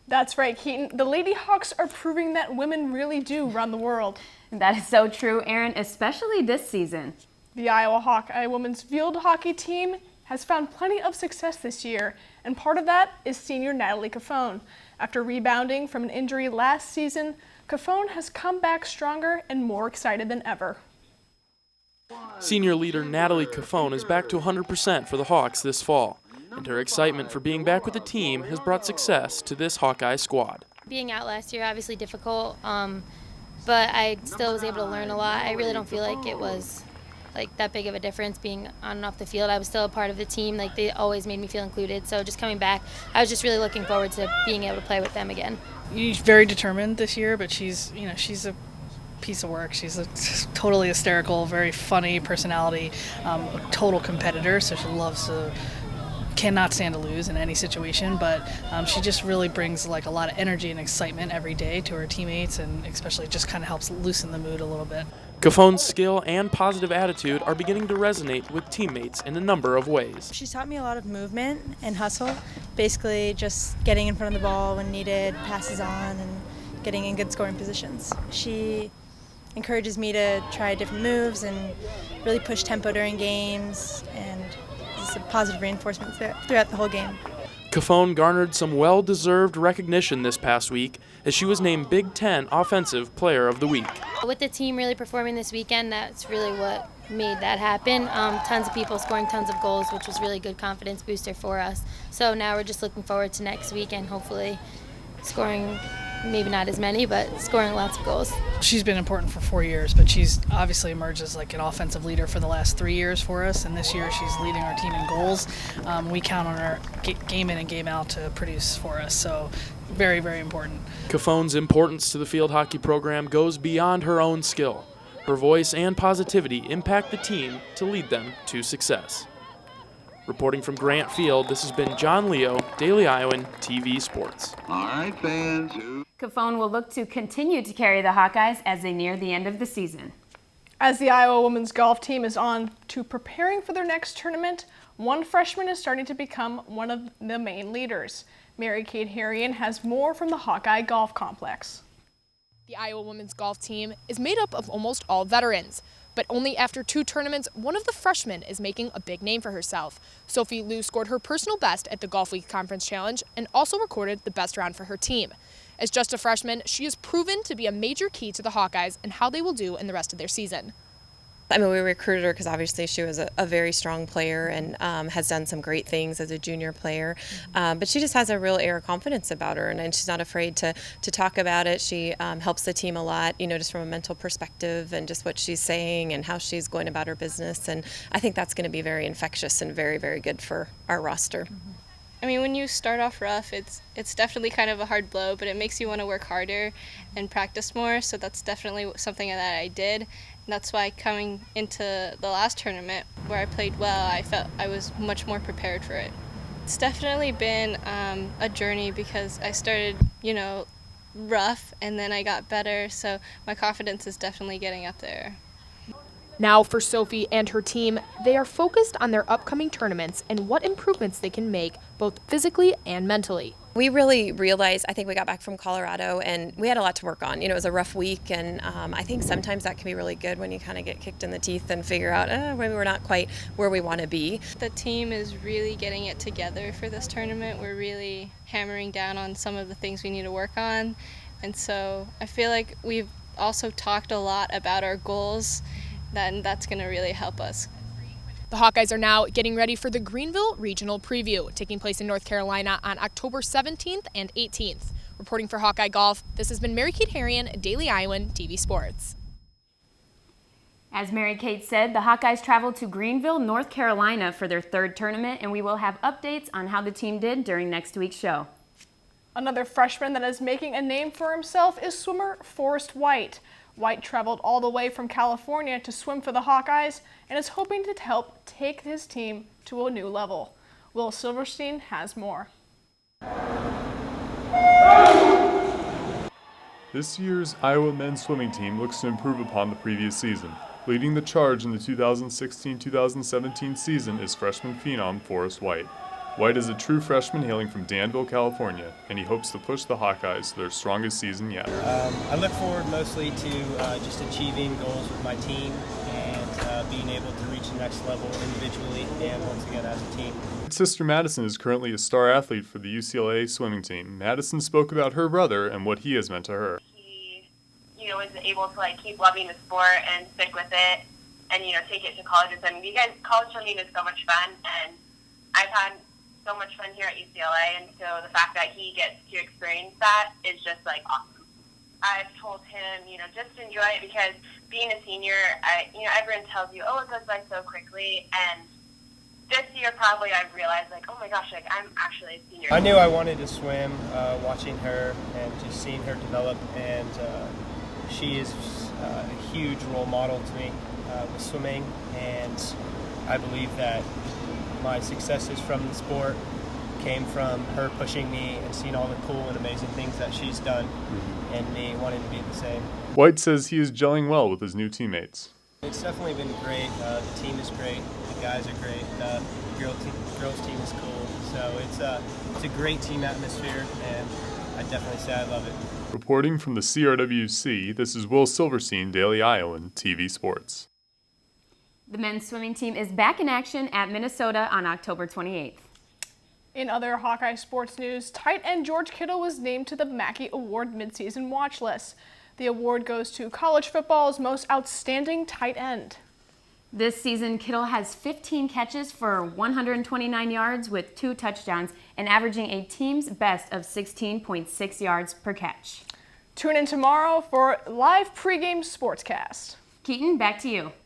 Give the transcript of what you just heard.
That's right, Keaton. The Lady Hawks are proving that women really do run the world. That is so true, Aaron, especially this season. The Iowa Hawkeye women's field hockey team has found plenty of success this year, and part of that is senior Natalie Caffone. After rebounding from an injury last season, Caffone has come back stronger and more excited than ever. Senior leader Natalie Caffone is back to 100% for the Hawks this fall, and her excitement for being back with the team has brought success to this Hawkeye squad. Being out last year, obviously difficult, but I still was able to learn a lot. I really don't feel like it was that big of a difference being on and off the field. I was still a part of the team. They always made me feel included. So just coming back, I was just really looking forward to being able to play with them again. She's very determined this year, but she's a piece of work. She's a totally hysterical, very funny personality, a total competitor. So she cannot stand to lose in any situation, but she just really brings a lot of energy and excitement every day to her teammates, and especially just kind of helps loosen the mood a little bit. Caffone's skill and positive attitude are beginning to resonate with teammates in a number of ways. She's taught me a lot of movement and hustle, basically just getting in front of the ball when needed, passes on, and getting in good scoring positions. She encourages me to try different moves and really push tempo during games, and it's a positive reinforcement throughout the whole game. Caffone garnered some well-deserved recognition this past week as she was named Big Ten Offensive Player of the Week. With the team really performing this weekend, that's really what made that happen. Tons of people scoring tons of goals, which was really good confidence booster for us. So now we're just looking forward to next week and hopefully scoring, maybe not as many, but scoring lots of goals. She's been important for 4 years, but she's obviously emerged as an offensive leader for the last 3 years for us, and this year she's leading our team in goals. We count on her game in and game out to produce for us, so very, very important. Caffone's importance to the field hockey program goes beyond her own skill. Her voice and positivity impact the team to lead them to success. Reporting from Grant Field, this has been John Leo, Daily Iowan TV Sports. All right, fans. Caffone will look to continue to carry the Hawkeyes as they near the end of the season. As the Iowa women's golf team is on to preparing for their next tournament, one freshman is starting to become one of the main leaders. Mary-Kate Harrion has more from the Hawkeye Golf Complex. The Iowa women's golf team is made up of almost all veterans, but only after 2 tournaments, one of the freshmen is making a big name for herself. Sophie Liu scored her personal best at the Golf Week Conference Challenge and also recorded the best round for her team. As just a freshman, she has proven to be a major key to the Hawkeyes and how they will do in the rest of their season. I mean, we recruited her because obviously she was a very strong player and has done some great things as a junior player. But she just has a real air of confidence about her, and she's not afraid to talk about it. She helps the team a lot, just from a mental perspective and just what she's saying and how she's going about her business. And I think that's going to be very infectious and very, very good for our roster. I mean, when you start off rough, it's definitely kind of a hard blow, but it makes you want to work harder and practice more, so that's definitely something that I did. And that's why coming into the last tournament where I played well, I felt I was much more prepared for it. It's definitely been a journey because I started, rough, and then I got better, so my confidence is definitely getting up there. Now for Sophie and her team, they are focused on their upcoming tournaments and what improvements they can make, both physically and mentally. We really realized, I think we got back from Colorado and we had a lot to work on. It was a rough week, and I think sometimes that can be really good when you kind of get kicked in the teeth and figure out, maybe we're not quite where we want to be. The team is really getting it together for this tournament. We're really hammering down on some of the things we need to work on, and so I feel like we've also talked a lot about our goals, then that's going to really help us. The Hawkeyes are now getting ready for the Greenville Regional Preview, taking place in North Carolina on October 17th and 18th. Reporting for Hawkeye Golf, this has been Mary-Kate Harrion, Daily Iowan TV Sports. As Mary-Kate said, the Hawkeyes traveled to Greenville, North Carolina for their 3rd tournament, and we will have updates on how the team did during next week's show. Another freshman that is making a name for himself is swimmer Forrest White. White traveled all the way from California to swim for the Hawkeyes and is hoping to help take his team to a new level. Will Silverstein has more. This year's Iowa men's swimming team looks to improve upon the previous season. Leading the charge in the 2016-2017 season is freshman phenom Forrest White. White is a true freshman hailing from Danville, California, and he hopes to push the Hawkeyes to their strongest season yet. I look forward mostly to just achieving goals with my team and being able to reach the next level individually and once again as a team. His sister Madison is currently a star athlete for the UCLA swimming team. Madison spoke about her brother and what he has meant to her. He, was able to keep loving the sport and stick with it, and take it to colleges. And college swimming is so much fun, and I've had so much fun here at UCLA, and so the fact that he gets to experience that is just awesome. I've told him, just enjoy it, because being a senior, everyone tells you, oh, it goes by so quickly, and this year probably I've realized oh my gosh, I'm actually a senior. I knew I wanted to swim, watching her and just seeing her develop, and she is a huge role model to me with swimming, and I believe that my successes from the sport came from her pushing me and seeing all the cool and amazing things that she's done and me wanting to be the same. White says he is gelling well with his new teammates. It's definitely been great. The team is great. The guys are great. The girls team is cool. So it's a great team atmosphere, and I definitely say I love it. Reporting from the CRWC, this is Will Silverstein, Daily Iowan, TV Sports. The men's swimming team is back in action at Minnesota on October 28th. In other Hawkeye sports news, tight end George Kittle was named to the Mackey Award midseason watch list. The award goes to college football's most outstanding tight end. This season, Kittle has 15 catches for 129 yards with 2 touchdowns and averaging a team's best of 16.6 yards per catch. Tune in tomorrow for live pregame sportscast. Keaton, back to you.